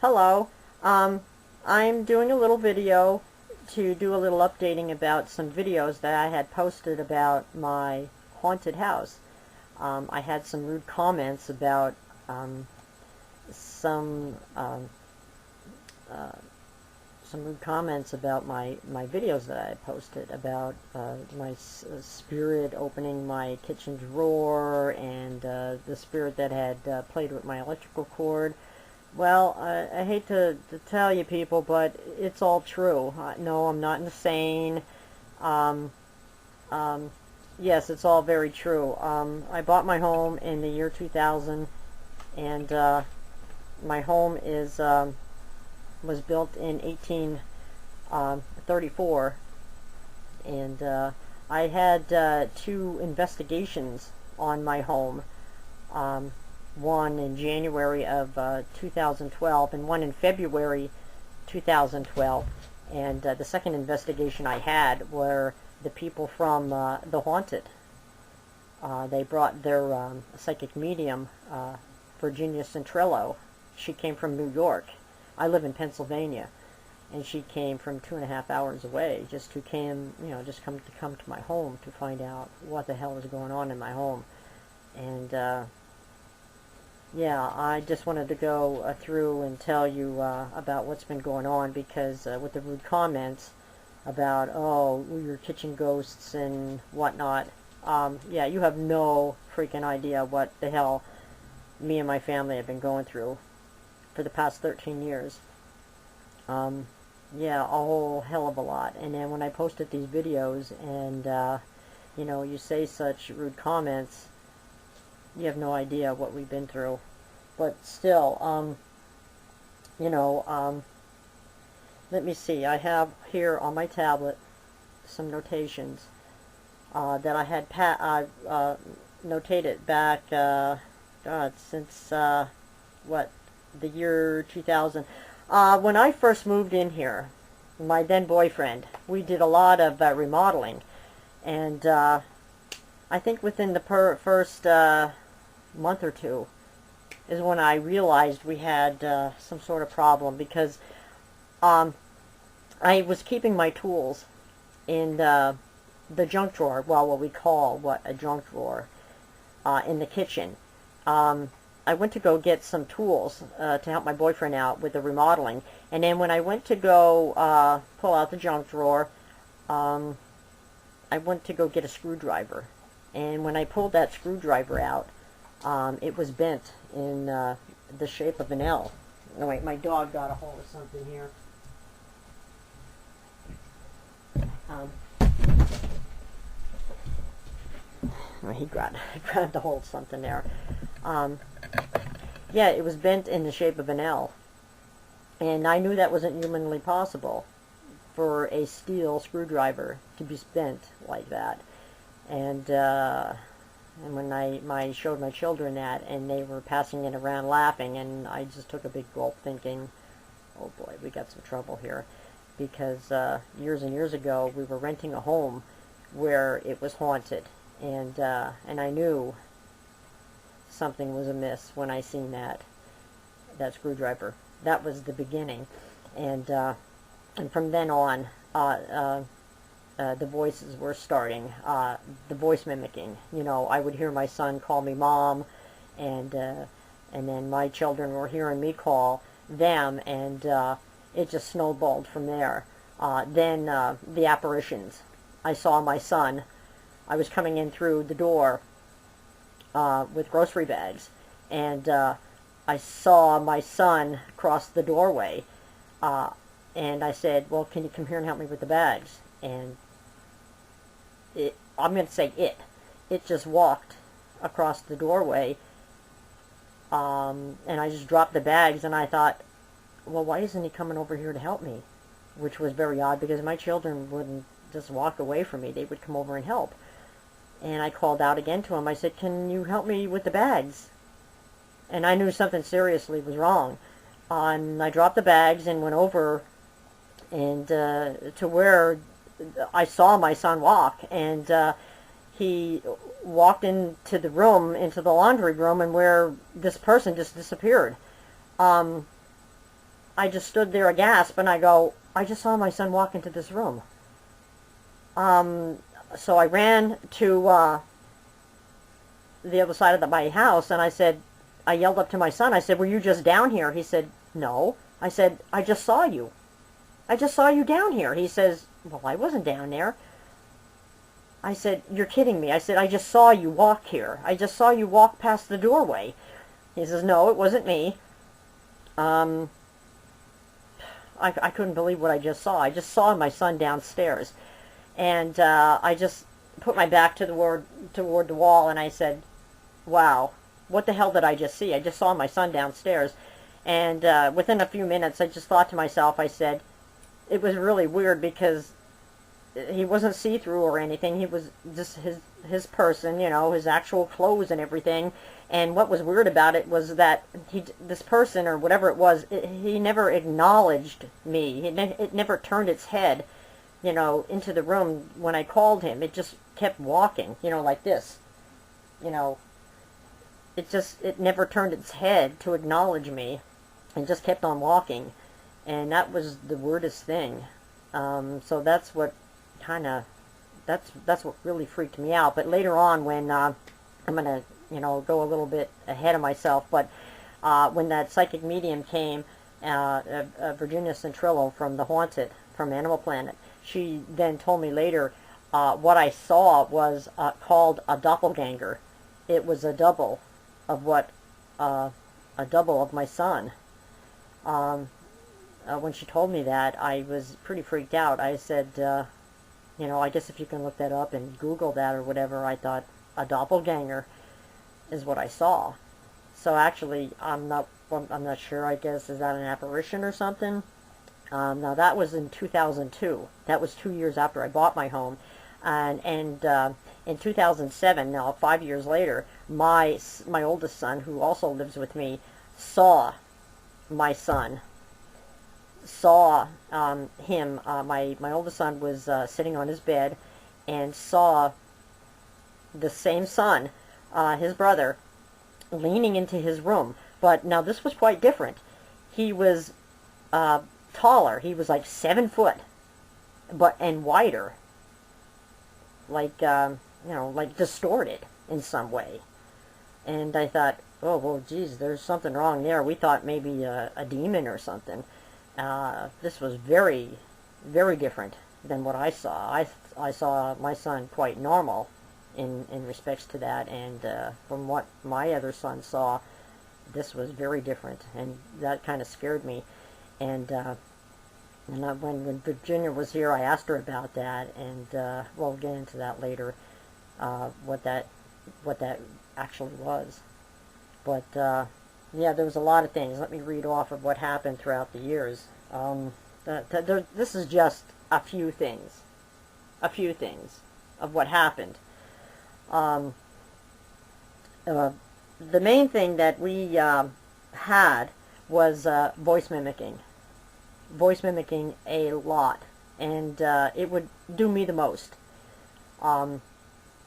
Hello. I'm doing a little video to do a little updating about some videos that I had posted about my haunted house. I had some rude comments about some uh, some rude comments about my videos that I posted about my spirit opening my kitchen drawer and the spirit that had played with my electrical cord. Well, I hate to tell you people, but it's all true. No, I'm not insane. Um, um, yes, it's all very true. I bought my home in the year 2000, and my home was built in 1834, and I had two investigations on my home. One in January of 2012 and one in February 2012. And the second investigation I had were the people from The Haunted. They brought their psychic medium, Virginia Centrillo. She came from New York. I live in Pennsylvania, and she came from 2.5 hours away just to come to my home to find out what the hell is going on in my home. And yeah, I just wanted to go through and tell you about what's been going on, because with the rude comments about, oh, your kitchen ghosts and whatnot, yeah, you have no freaking idea what the hell me and my family have been going through for the past 13 years. Yeah, a whole hell of a lot. And then when I posted these videos and, you say such rude comments, you have no idea what we've been through. But still, let me see. I have here on my tablet some notations that I had notated back, since, what, the year 2000. When I first moved in here, my then boyfriend, we did a lot of remodeling. And I think within the first month or two is when I realized we had some sort of problem, because I was keeping my tools in the junk drawer, well, what we call a junk drawer, in the kitchen. I went to go get some tools to help my boyfriend out with the remodeling, and then when I went to go pull out the junk drawer, I went to go get a screwdriver. And when I pulled that screwdriver out, it was bent in the shape of an L. Oh wait, my dog got a hold of something here. He grabbed a hold of something there. Yeah, it was bent in the shape of an L. And I knew that wasn't humanly possible for a steel screwdriver to be bent like that. And when I showed my children that, and they were passing it around laughing, and I just took a big gulp thinking, oh boy, we got some trouble here. Because years and years ago, we were renting a home where it was haunted. And I knew something was amiss when I seen that screwdriver. That was the beginning. And from then on, the voices were starting, the voice mimicking. I would hear my son call me mom, and then my children were hearing me call them, and it just snowballed from there. Then the apparitions. I saw my son. I was coming in through the door with grocery bags, and I saw my son cross the doorway, and I said, well, can you come here and help me with the bags? And I'm going to say it just walked across the doorway, and I just dropped the bags, and I thought, well, why isn't he coming over here to help me? Which was very odd, because my children wouldn't just walk away from me. They would come over and help. And I called out again to him. I said, can you help me with the bags? And I knew something seriously was wrong. And I dropped the bags and went over and to where I saw my son walk, and he walked into the room, into the laundry room, and where this person just disappeared. I just stood there aghast, and I go, I just saw my son walk into this room. So I ran to the other side of my house, and I yelled up to my son. I said, were you just down here? He said, no. I said, I just saw you. I just saw you down here. He says, well, I wasn't down there. I said, you're kidding me. I said, I just saw you walk here. I just saw you walk past the doorway. He says, no, it wasn't me. I couldn't believe what I just saw. I just saw my son downstairs. And I just put my back toward the wall, and I said, wow, what the hell did I just see? I just saw my son downstairs. And within a few minutes, I just thought to myself, I said, it was really weird because he wasn't see-through or anything. He was just his person, you know, his actual clothes and everything. And what was weird about it was that this person, or whatever it was, he never acknowledged me. It never turned its head, you know, into the room when I called him. It just kept walking, you know, like this. You know, it never turned its head to acknowledge me, and just kept on walking. And that was the weirdest thing. So that's what that's what really freaked me out. But later on, when I'm gonna, you know, go a little bit ahead of myself, but when that psychic medium came, Virginia Centrillo from The Haunted, from Animal Planet, she then told me later what I saw was called a doppelganger. It was a double of a double of my son. When she told me that, I was pretty freaked out. I said, you know, I guess if you can look that up and Google that or whatever, I thought a doppelganger is what I saw. So actually, I'm not sure, I guess, is that an apparition or something? Now that was in 2002. That was 2 years after I bought my home. And in 2007, now 5 years later, my oldest son, who also lives with me, saw my son. Saw him. My oldest son was sitting on his bed and saw the same son, his brother, leaning into his room. But now this was quite different. He was taller. He was like 7 foot, and wider. Like you know, like distorted in some way. And I thought, oh well, geez, there's something wrong there. We thought maybe a demon or something. This was very, very different than what I saw. I saw my son quite normal in respects to that, and from what my other son saw, this was very different, and that kind of scared me. And when Virginia was here, I asked her about that, and we'll get into that later, what that actually was. But yeah, there was a lot of things. Let me read off of what happened throughout the years. This is just a few things of what happened. The main thing that we had was voice mimicking a lot, and it would do me the most,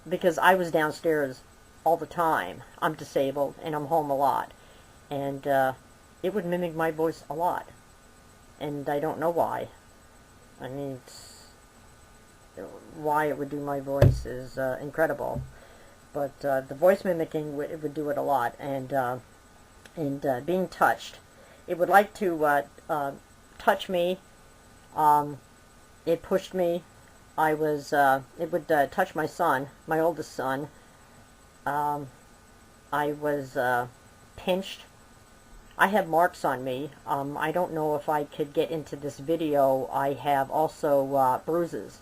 because I was downstairs all the time. I'm disabled and I'm home a lot, and it would mimic my voice a lot, and I don't know why. I mean, why it would do my voice is incredible, but the voice mimicking, it would do it a lot. And being touched, it would like to touch me. It pushed me. It would touch my son, my oldest son. I was pinched. I have marks on me. I don't know if I could get into this video. I have also bruises.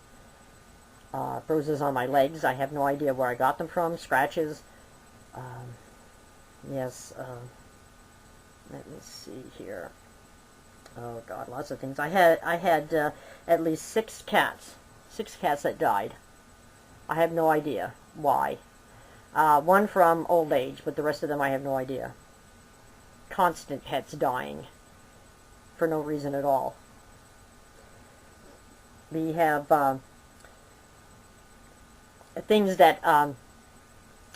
Bruises on my legs. I have no idea where I got them from. Scratches. Yes. Let me see here. Oh God, lots of things. I had at least 6 cats. 6 cats that died. I have no idea why. One from old age, but the rest of them I have no idea. Constant pets dying for no reason at all. We have things that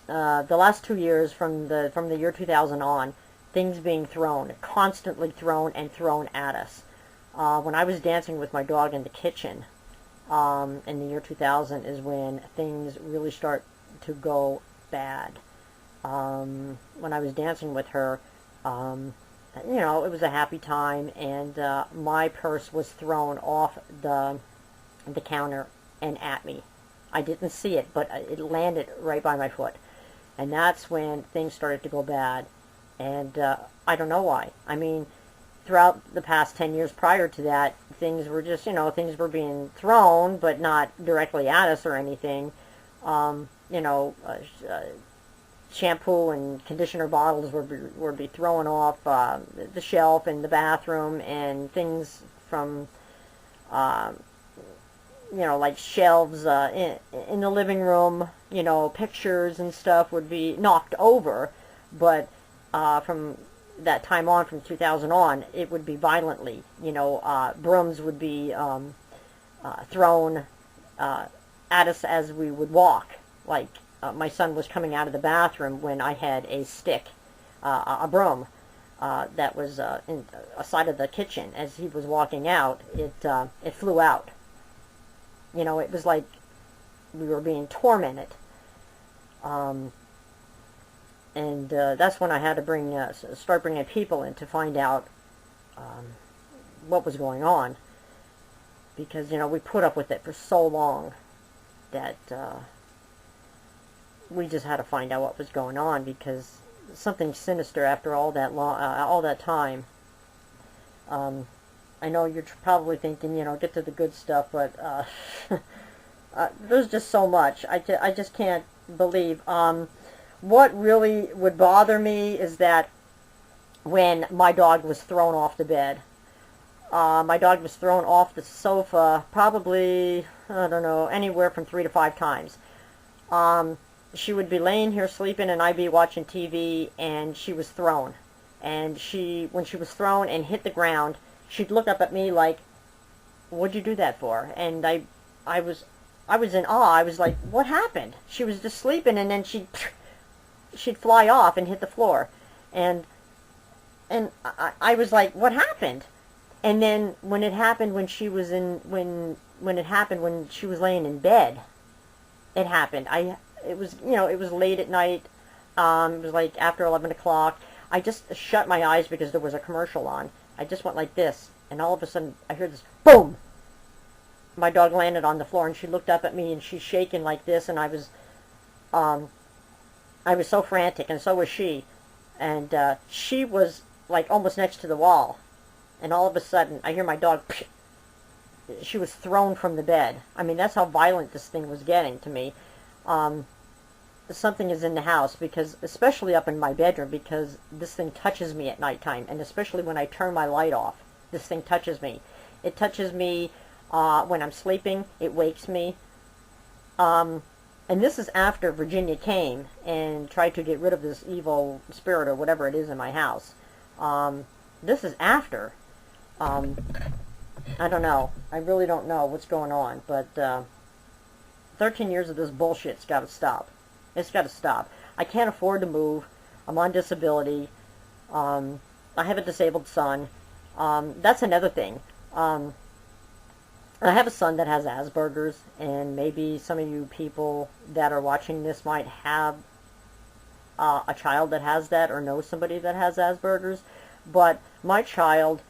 the last 2 years, from the year 2000 on, things being thrown, constantly thrown and thrown at us. When I was dancing with my dog in the kitchen in the year 2000 is when things really start to go bad. When I was dancing with her, you know, it was a happy time, and my purse was thrown off the counter and at me. I didn't see it, but it landed right by my foot. And that's when things started to go bad. And I don't know why. I mean, throughout the past 10 years prior to that, things were just, you know, things were being thrown, but not directly at us or anything. You know, shampoo and conditioner bottles would be thrown off the shelf in the bathroom, and things from, you know, like shelves in the living room, you know, pictures and stuff would be knocked over. But from that time on, from 2000 on, it would be violently. You know, brooms would be thrown at us as we would walk. Like my son was coming out of the bathroom when I had a stick, a broom, that was in a side of the kitchen. As he was walking out, it flew out. You know, it was like we were being tormented. And that's when I had to start bringing people in to find out what was going on. Because, you know, we put up with it for so long that we just had to find out what was going on, because something sinister after all that time. I know you're probably thinking, you know, get to the good stuff, but there's just so much. I just can't believe. What really would bother me is that when my dog was thrown off the bed, my dog was thrown off the sofa probably, I don't know, anywhere from 3 to 5 times. She would be laying here sleeping, and I'd be watching TV, and she was thrown. And when she was thrown and hit the ground, she'd look up at me like, "What'd you do that for?" And I was in awe. I was like, "What happened?" She was just sleeping, and then she'd fly off and hit the floor, and I was like, "What happened?" And then when it happened when she was when it happened when she was laying in bed, it happened. It was, you know, it was late at night. It was like after 11 o'clock. I just shut my eyes because there was a commercial on. I just went like this, and all of a sudden I heard this boom. My dog landed on the floor, and she looked up at me, and she's shaking like this, and I was so frantic, and so was she. And she was like almost next to the wall, and all of a sudden I hear my dog. She was thrown from the bed. I mean, that's how violent this thing was getting to me. Something is in the house, because especially up in my bedroom, because this thing touches me at nighttime, and especially when I turn my light off, this thing touches me. It touches me when I'm sleeping. It wakes me. And this is after Virginia came and tried to get rid of this evil spirit or whatever it is in my house. This is after. I don't know. I really don't know what's going on, but 13 years of this bullshit's got to stop. It's got to stop. I can't afford to move. I'm on disability. I have a disabled son. That's another thing. I have a son that has Asperger's, and maybe some of you people that are watching this might have a child that has that, or know somebody that has Asperger's. But my child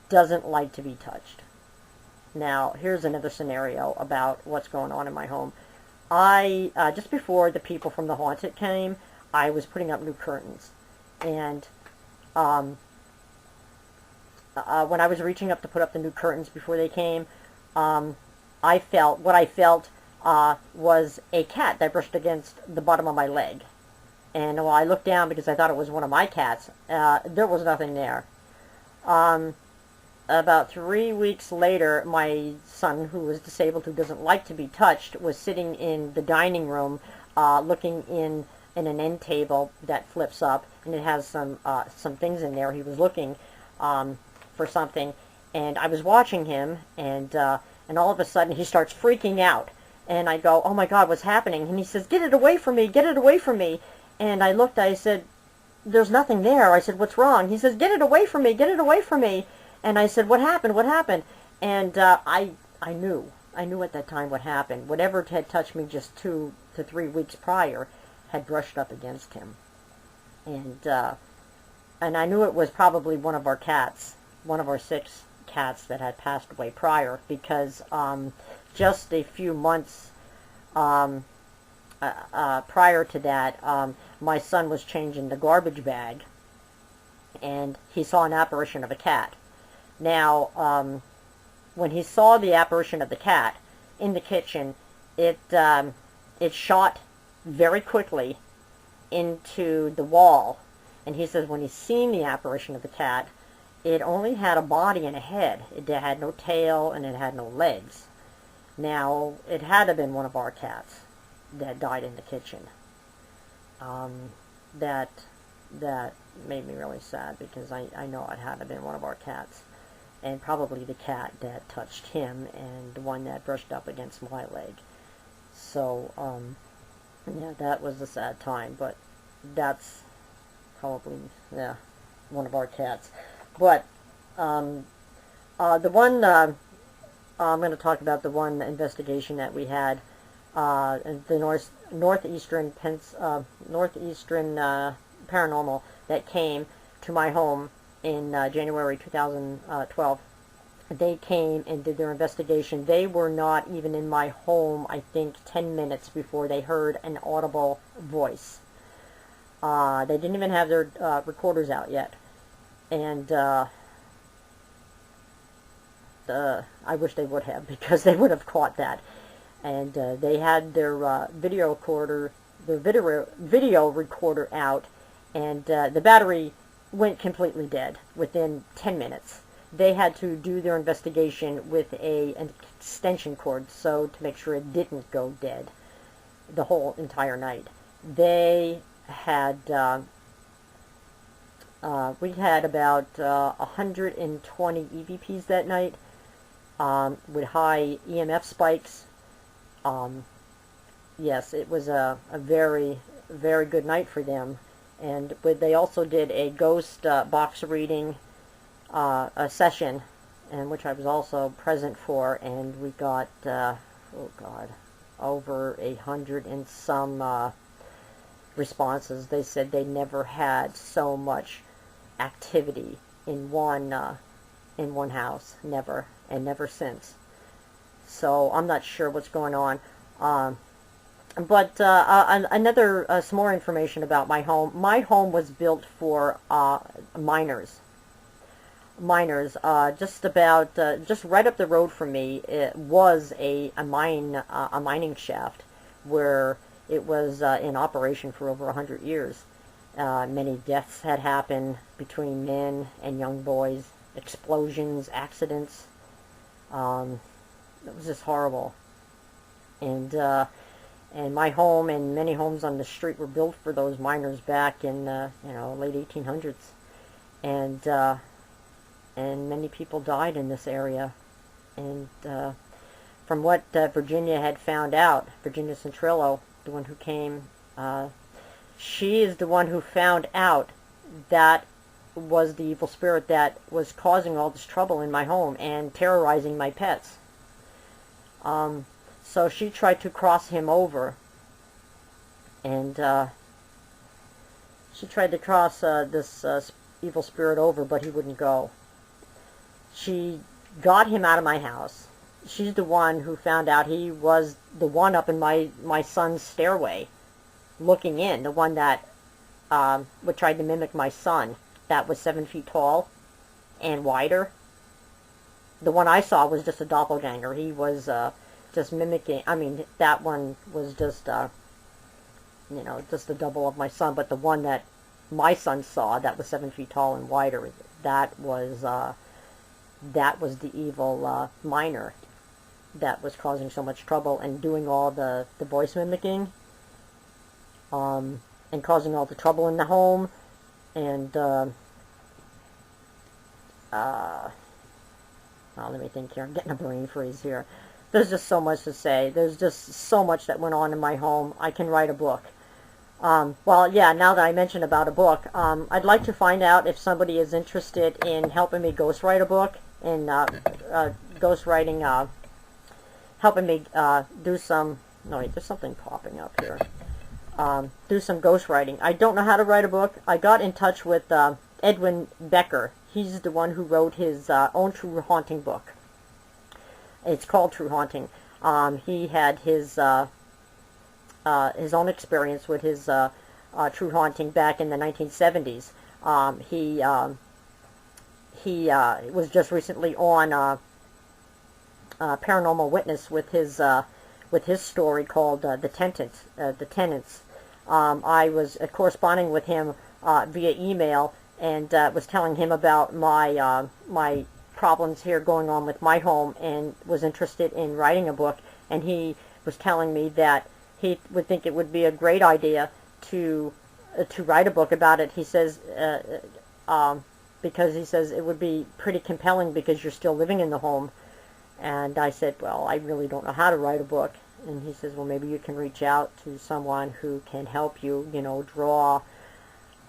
doesn't like to be touched. Now, here's another scenario about what's going on in my home. Just before the people from the Haunted came, I was putting up new curtains. And when I was reaching up to put up the new curtains before they came, what I felt was a cat that brushed against the bottom of my leg. And while I looked down because I thought it was one of my cats, there was nothing there. About 3 weeks later, my son, who was disabled, who doesn't like to be touched, was sitting in the dining room looking in an end table that flips up, and it has some things in there. He was looking for something, and I was watching him, and all of a sudden he starts freaking out. And I go, "Oh my God, what's happening?" And he says, "Get it away from me, get it away from me." And I looked, I said, there's nothing there. I said, what's wrong? He says, get it away from me, get it away from me. And I said, what happened, what happened? And I knew at that time what happened. Whatever had touched me just 2 to 3 weeks prior had brushed up against him. And I knew it was probably one of our cats, one of our 6 cats that had passed away prior, because just a few months prior to that, my son was changing the garbage bag, and he saw an apparition of a cat. Now, when he saw the apparition of the cat in the kitchen, it shot very quickly into the wall. And he says when he seen the apparition of the cat, it only had a body and a head. It had no tail and it had no legs. Now, it had to have been one of our cats that died in the kitchen. That made me really sad, because I know it had to have been one of our cats. And probably the cat that touched him and the one that brushed up against my leg. So, yeah, that was a sad time, but that's probably, yeah, one of our cats. But the one, I'm going to talk about the one investigation that we had in the northeastern paranormal that came to my home in January 2012. They came and did their investigation. They were not even in my home, I think, 10 minutes before they heard an audible voice. They didn't even have their recorders out yet. And I wish they would have, because they would have caught that. And they had their video recorder out, and the battery went completely dead within 10 minutes. They had to do their investigation with an extension cord, so to make sure it didn't go dead the whole entire night. They had, we had about 120 EVPs that night, with high EMF spikes. Yes, it was a very, very good night for them. And they also did a ghost box reading a session, in which I was also present for, and we got, oh God, over 100 and some responses. They said they never had so much activity in one house, never, and never since. So I'm not sure what's going on. But another some more information about my home. My home was built for miners. Just about just right up the road from me, it was a mining shaft where it was in operation for over 100 years. Many deaths had happened between men and young boys, explosions, accidents. It was just horrible. And my home and many homes on the street were built for those miners back in late 1800s, and many people died in this area. And from what Virginia had found out, Virginia Centrillo, the one who came, she is the one who found out that was the evil spirit that was causing all this trouble in my home and terrorizing my pets. So she tried to cross him over, and she tried to cross this evil spirit over, but he wouldn't go. She got him out of my house. She's the one who found out he was the one up in my son's stairway, looking in, the one that would try to mimic my son, that was 7 feet tall and wider. The one I saw was just a doppelganger. He was just mimicking. I mean, that one was just just a double of my son. But the one that my son saw, that was 7 feet tall and wider, that was the evil miner that was causing so much trouble and doing all the voice mimicking, and causing all the trouble in the home. And let me think here. I'm getting a brain freeze here. There's just so much to say. There's just so much that went on in my home. I can write a book. Well, yeah, now that I mentioned about a book, I'd like to find out if somebody is interested in helping me ghostwrite a book, and ghostwriting, helping me do some, no wait, there's something popping up here, do some ghostwriting. I don't know how to write a book. I got in touch with Edwin Becker. He's the one who wrote his own True Haunting book. It's called True Haunting. He had his own experience with his True Haunting back in the 1970s. He was just recently on Paranormal Witness with his story called The Tenants. I was corresponding with him via email, and was telling him about my problems here going on with my home, and was interested in writing a book. And he was telling me that he would think it would be a great idea to write a book about it. He says because he says it would be pretty compelling because you're still living in the home. And I said, well, I really don't know how to write a book. And he says, well, maybe you can reach out to someone who can help you, draw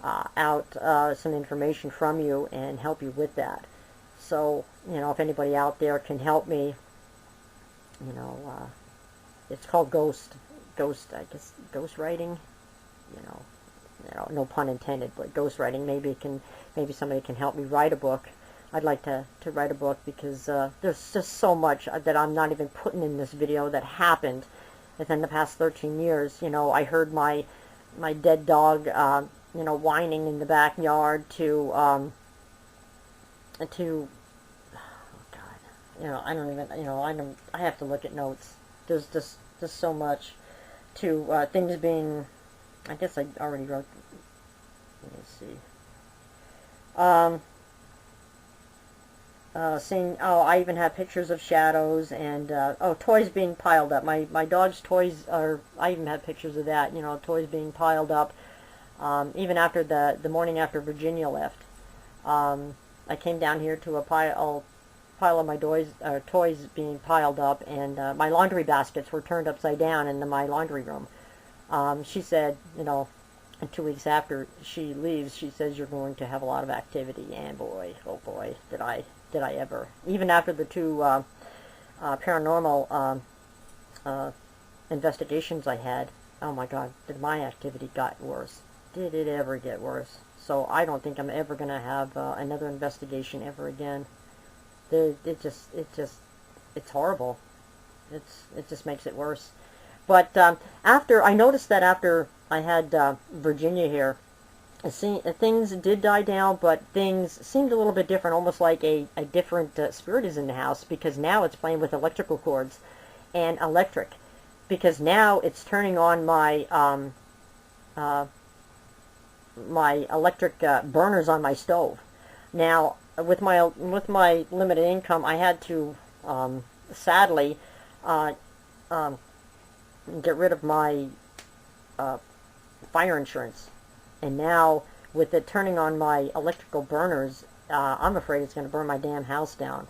out some information from you and help you with that. So, if anybody out there can help me, it's called ghost, I guess, ghost writing, no pun intended, but ghost writing. Maybe somebody can help me write a book. I'd like to write a book, because there's just so much that I'm not even putting in this video that happened within the past 13 years. I heard my dead dog, whining in the backyard to oh God, I don't even, I have to look at notes. There's just so much to things being, I guess I already wrote, let me see. I even have pictures of shadows, and toys being piled up. My dog's toys are, I even have pictures of that, toys being piled up, even after the morning after Virginia left. I came down here to a pile of my toys being piled up, and my laundry baskets were turned upside down in my laundry room. She said, 2 weeks after she leaves, she says, you're going to have a lot of activity. And boy, oh boy, did I ever. Even after the two paranormal investigations I had, oh my God, did my activity got worse. Did it ever get worse? So I don't think I'm ever going to have another investigation ever again. It's horrible. It just makes it worse. But I noticed that after I had Virginia here, things did die down, but things seemed a little bit different, almost like a different spirit is in the house, because now it's playing with electrical cords and electric, because now it's turning on my my electric burners on my stove. Now, with my limited income, I had to sadly get rid of my fire insurance. And now, with it turning on my electrical burners, I'm afraid it's going to burn my damn house down.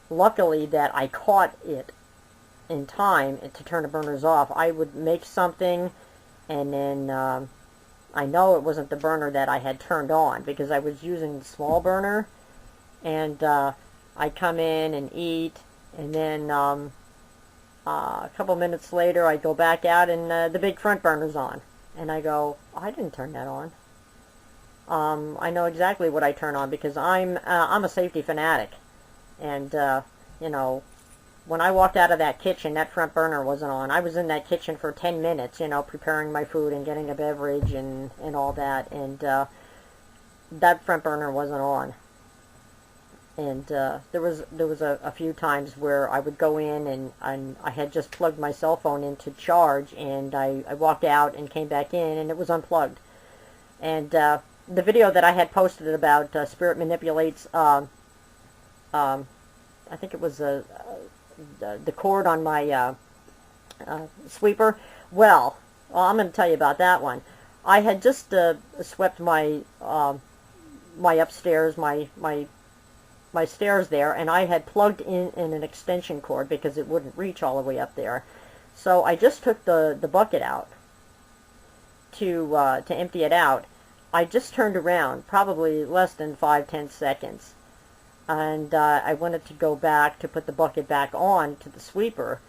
Luckily that I caught it in time to turn the burners off. I would make something, and then I know it wasn't the burner that I had turned on, because I was using the small burner, and I come in and eat, and then a couple minutes later I go back out, and the big front burner's on. And I go, oh, I didn't turn that on. I know exactly what I turn on, because I'm a safety fanatic. And, when I walked out of that kitchen, that front burner wasn't on. I was in that kitchen for 10 minutes, preparing my food and getting a beverage and all that. And that front burner wasn't on. And there was a few times where I would go in, and I had just plugged my cell phone in to charge, and I walked out and came back in, and it was unplugged. And the video that I had posted about spirit manipulates, I think it was the cord on my sweeper. Well, I'm going to tell you about that one. I had just swept my my upstairs, my stairs there, and I had plugged in an extension cord because it wouldn't reach all the way up there. So I just took the bucket out, to empty it out, I just turned around, probably less than 5-10 seconds, and I wanted to go back to put the bucket back on to the sweeper,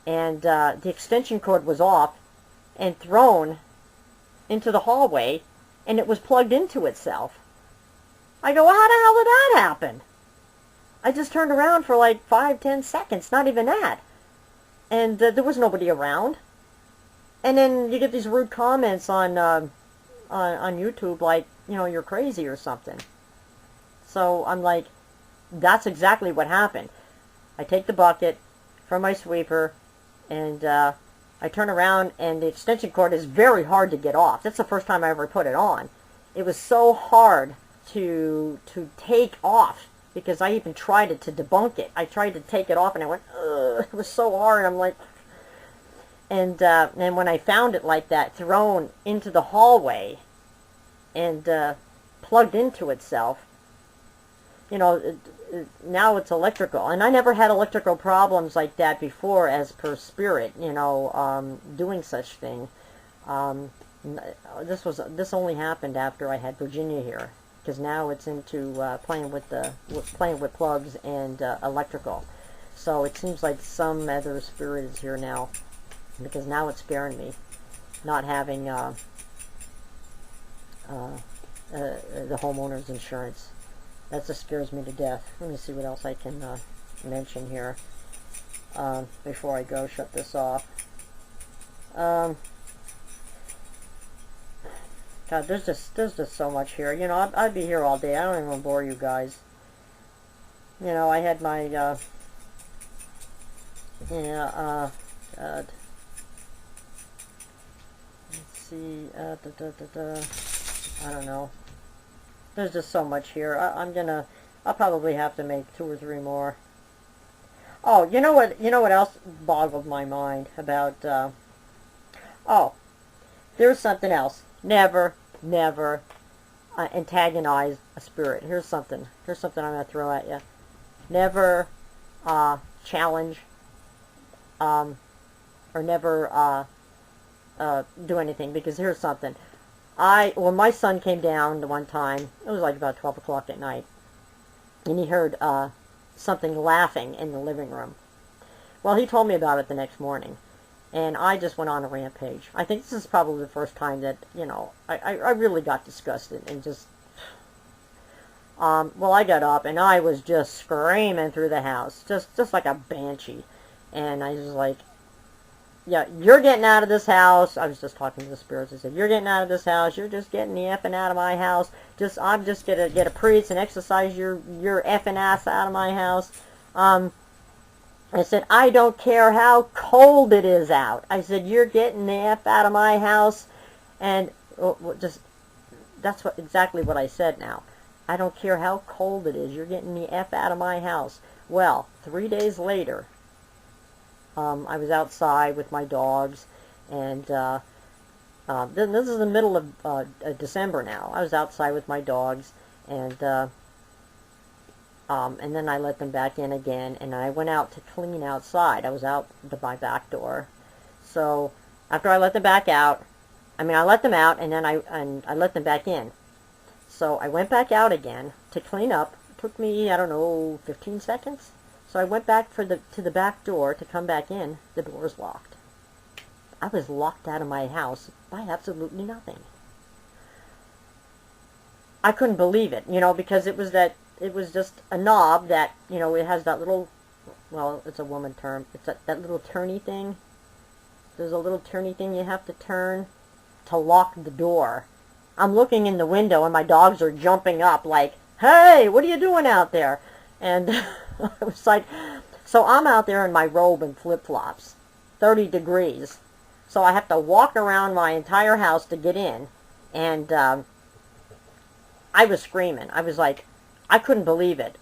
and the extension cord was off and thrown into the hallway, and it was plugged into itself. I go, how the hell did that happen? I just turned around for like 5-10 seconds, not even that. And there was nobody around. And then you get these rude comments on YouTube like, you know, you're crazy or something. So I'm like, that's exactly what happened. I take the bucket from my sweeper, and I turn around, and the extension cord is very hard to get off. That's the first time I ever put it on. It was so hard to take off, because I even tried it to debunk it. I tried to take it off, and I went, ugh, it was so hard. I'm like, and when I found it like that, thrown into the hallway and plugged into itself, you know, now it's electrical. And I never had electrical problems like that before, as per Spirit, you know, doing such thing. This only happened after I had Virginia here, because now it's into playing with plugs and electrical. So it seems like some other spirit is here now, because now it's scaring me, not having the homeowner's insurance. That just scares me to death. Let me see what else I can mention here before I go shut this off. God, there's just so much here. You know, I'd be here all day. I don't even want to bore you guys. You know, I had my God. Let's see. I don't know. There's just so much here. I'll probably have to make 2 or 3 more. Oh, you know what? You know what else boggled my mind about? Oh, there's something else. Never antagonize a spirit. Here's something. Here's something I'm gonna throw at you. Never challenge, or never do anything. Because here's something. When my son came down the one time, it was like about 12 o'clock at night, and he heard something laughing in the living room. Well, he told me about it the next morning, and I just went on a rampage. I think this is probably the first time that, you know, I really got disgusted and just, well, I got up, and I was just screaming through the house, just like a banshee, and I was like, yeah, you're getting out of this house. I was just talking to the spirits. I said, you're getting out of this house. You're just getting the effing out of my house. I'm just going to get a priest and exercise your effing ass out of my house. I said, I don't care how cold it is out. I said, you're getting the F out of my house. And that's exactly what I said now. I don't care how cold it is. You're getting the F out of my house. Well, 3 days later, I was outside with my dogs, and this is the middle of December now. I was outside with my dogs, and then I let them back in again, and I went out to clean outside. I was out my back door. So after I let them back out, I let them out, and then I let them back in. So I went back out again to clean up. It took me, I don't know, 15 seconds. So I went back to the back door to come back in. The door was locked. I was locked out of my house by absolutely nothing. I couldn't believe it, you know, because it was just a knob that, you know, it has that little, well, it's a woman term. It's that little turny thing. There's a little turny thing you have to turn to lock the door. I'm looking in the window, and my dogs are jumping up like, hey, what are you doing out there? And I was like, so I'm out there in my robe and flip-flops, 30 degrees. So I have to walk around my entire house to get in. And I was screaming. I was like, I couldn't believe it.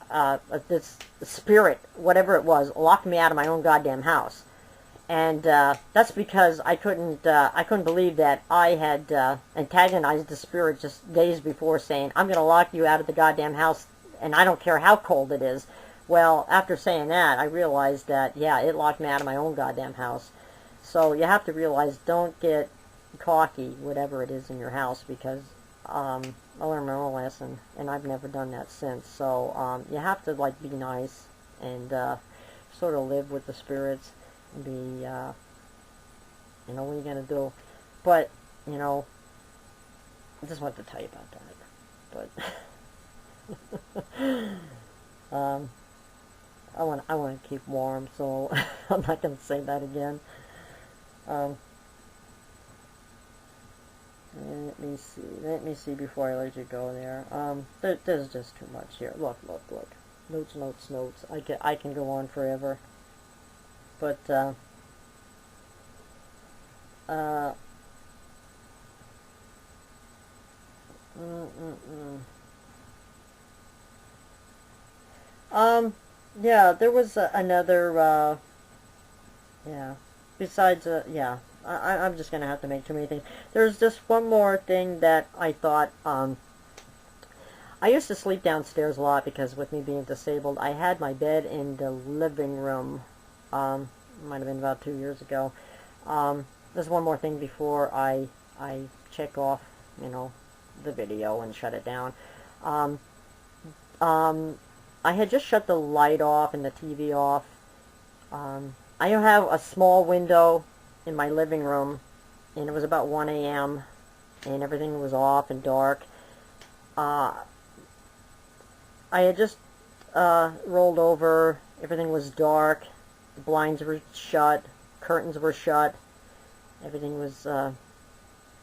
This spirit, whatever it was, locked me out of my own goddamn house. And that's because I couldn't believe that I had antagonized the spirit just days before, saying, I'm going to lock you out of the goddamn house, and I don't care how cold it is. Well, after saying that, I realized that, yeah, it locked me out of my own goddamn house. So you have to realize, don't get cocky, whatever it is in your house, because I learned my own lesson, and I've never done that since. So you have to like be nice and sort of live with the spirits and be, you know, what are you gonna do? But you know, I just wanted to tell you about that. But I want to keep warm, so I'm not gonna say that again. Let me see before I let you go there. There's just too much here. Look. Notes. I can go on forever. But, uh, yeah, there was another, yeah, besides, yeah, I'm just gonna have to make too many things. There's just one more thing that I thought, I used to sleep downstairs a lot because with me being disabled, I had my bed in the living room, might have been about 2 years ago. There's one more thing before I check off, you know, the video and shut it down. I had just shut the light off and the TV off. I have a small window in my living room, and it was about 1 a.m. and everything was off and dark. I had just rolled over. Everything was dark. The blinds were shut. Curtains were shut. Everything was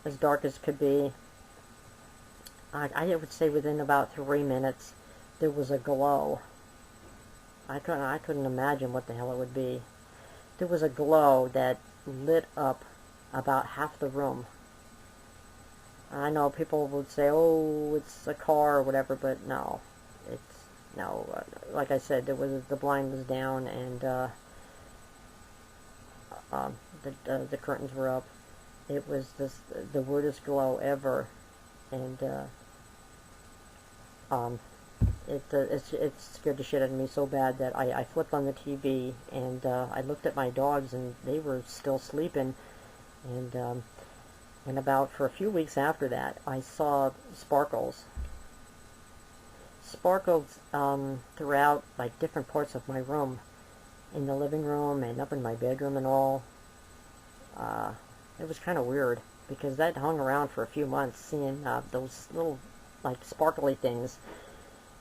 as dark as could be. I would say within about 3 minutes, there was a glow. I couldn't imagine what the hell it would be. There was a glow that lit up about half the room. I know people would say, "Oh, it's a car or whatever," but no, it's no. Like I said, the blind was down and the curtains were up. It was the weirdest glow ever, and it scared the shit out of me so bad that I flipped on the TV and I looked at my dogs and they were still sleeping, and about for a few weeks after that I saw sparkles throughout like different parts of my room, in the living room and up in my bedroom and all. It was kind of weird because that hung around for a few months, seeing those little like sparkly things.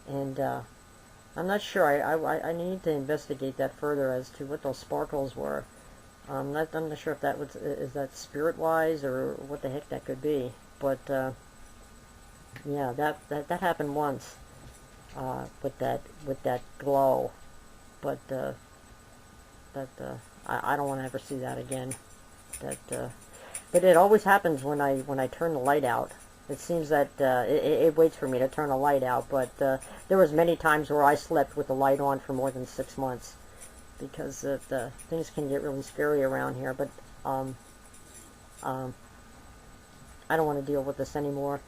And I'm not sure. I need to investigate that further as to what those sparkles were. I'm not sure if that is that spirit-wise or what the heck that could be. But yeah, that happened once with that glow. But I don't want to ever see that again. But it always happens when I turn the light out. It seems that it waits for me to turn the light out, but there was many times where I slept with the light on for more than 6 months, because things can get really scary around here. But I don't want to deal with this anymore,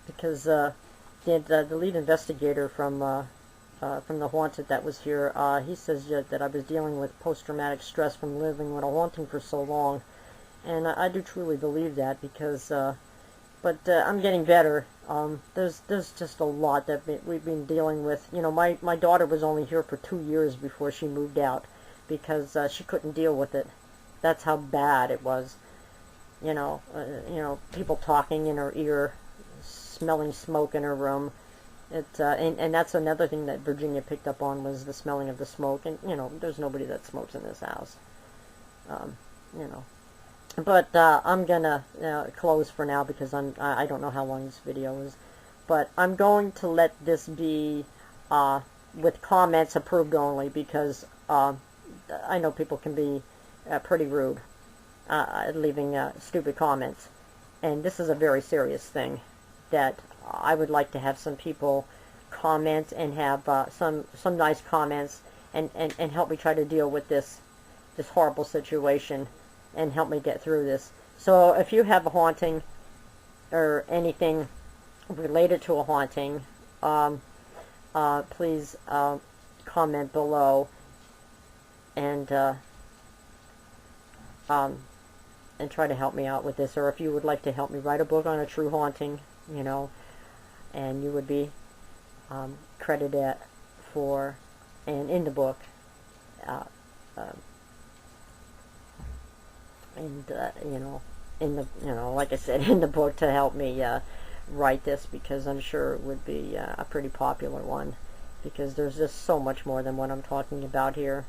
because the lead investigator from the haunted that was here, he says that I was dealing with post-traumatic stress from living with a haunting for so long, and I do truly believe that, because but I'm getting better. There's just a lot that we've been dealing with. You know, my daughter was only here for 2 years before she moved out, because she couldn't deal with it. That's how bad it was. You know, people talking in her ear, smelling smoke in her room. And that's another thing that Virginia picked up on, was the smelling of the smoke. And you know, there's nobody that smokes in this house. You know. But I'm gonna close for now, because I don't know how long this video is, but I'm going to let this be with comments approved only, because I know people can be pretty rude leaving stupid comments, and this is a very serious thing that I would like to have some people comment and have some nice comments and help me try to deal with this horrible situation and help me get through this. So if you have a haunting or anything related to a haunting, please comment below, and and try to help me out with this, or if you would like to help me write a book on a true haunting, you know, and you would be credited for, and in the book, you know, in the, you know, like I said, in the book, to help me write this, because I'm sure it would be a pretty popular one, because there's just so much more than what I'm talking about here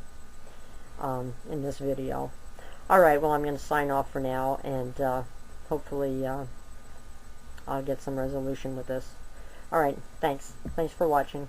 in this video. Alright, well, I'm going to sign off for now, and hopefully I'll get some resolution with this. Alright, thanks. Thanks for watching.